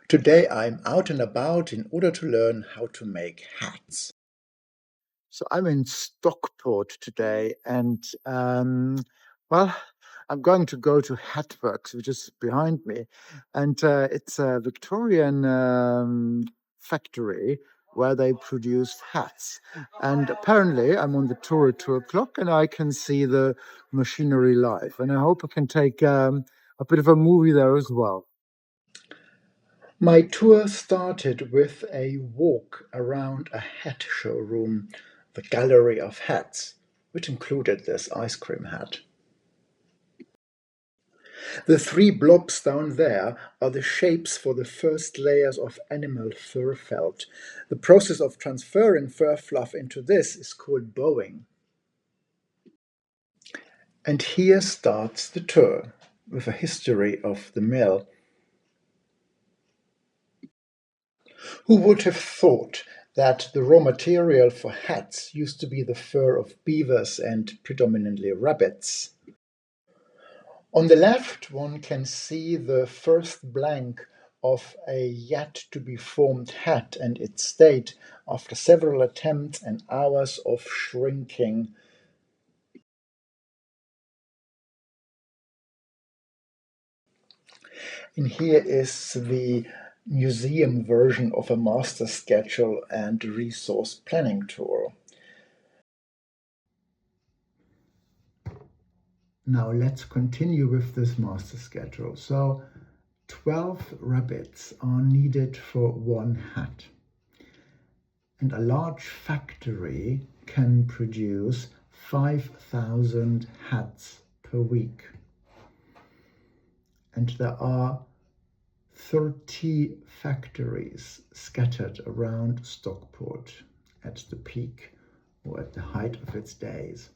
Today I'm out and about in order to learn how to make hats. So I'm in Stockport today, and well, I'm going to go to Hatworks, which is behind me, and it's a Victorian factory where they produce hats. And apparently, I'm on the tour at 2 o'clock, and I can see the machinery live. And I hope I can take a bit of a movie there as well. My tour started with a walk around a hat showroom, the Gallery of Hats, which included this ice cream hat. The three blobs down there are the shapes for the first layers of animal fur felt. The process of transferring fur fluff into this is called bowing. And here starts the tour, with a history of the mill. Who would have thought that the raw material for hats used to be the fur of beavers and predominantly rabbits? On the left, one can see the first blank of a yet to be formed hat and its state after several attempts and hours of shrinking. And here is the museum version of a master schedule and resource planning tour. Now let's continue with this master schedule. So 12 rabbits are needed for one hat. And a large factory can produce 5,000 hats per week. And there are 30 factories scattered around Stockport at the peak or at the height of its days.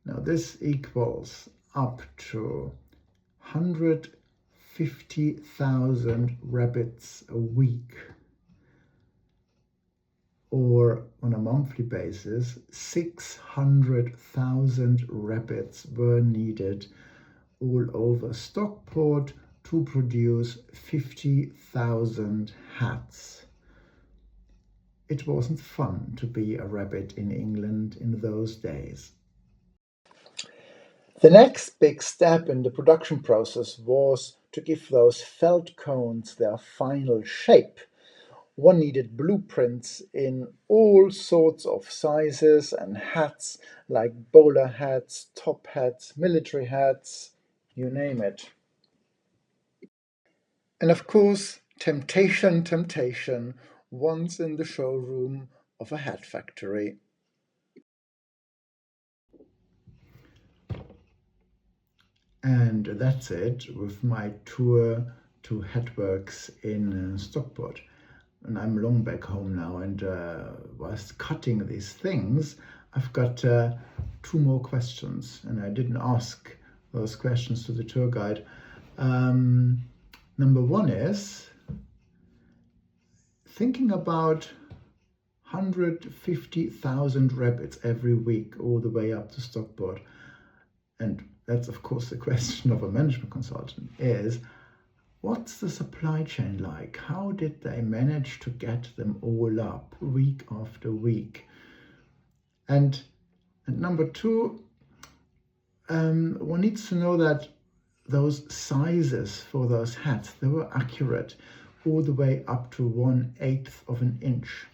Now this equals up to 150,000 rabbits a week, or on a monthly basis, 600,000 rabbits were needed all over Stockport to produce 50,000 hats. It wasn't fun to be a rabbit in England in those days. The next big step in the production process was to give those felt cones their final shape. One needed blueprints in all sorts of sizes and hats, like bowler hats, top hats, military hats, you name it. And of course, temptation, temptation, once in the showroom of a hat factory. And that's it with my tour to Hatworks in Stockport. And I'm long back home now, and whilst cutting these things, I've got 2 more questions, and I didn't ask those questions to the tour guide. Number 1 is thinking about 150,000 rabbits every week all the way up to Stockport. And that's of course the question of a management consultant, is what's the supply chain like? How did they manage to get them all up week after week? And number 2, one needs to know that those sizes for those hats, they were accurate all the way up to 1/8 of an inch.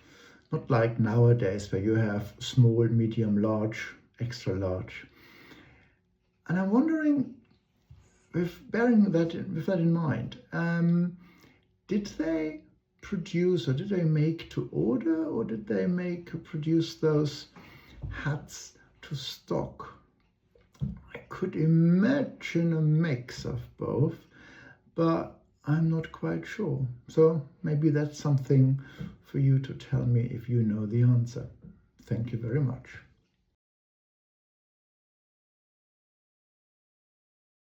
Not like nowadays where you have small, medium, large, extra large. And I'm wondering, with that in mind, did they produce, or did they make to order, or did they produce those hats to stock? I could imagine a mix of both, but I'm not quite sure. So maybe that's something for you to tell me if you know the answer. Thank you very much.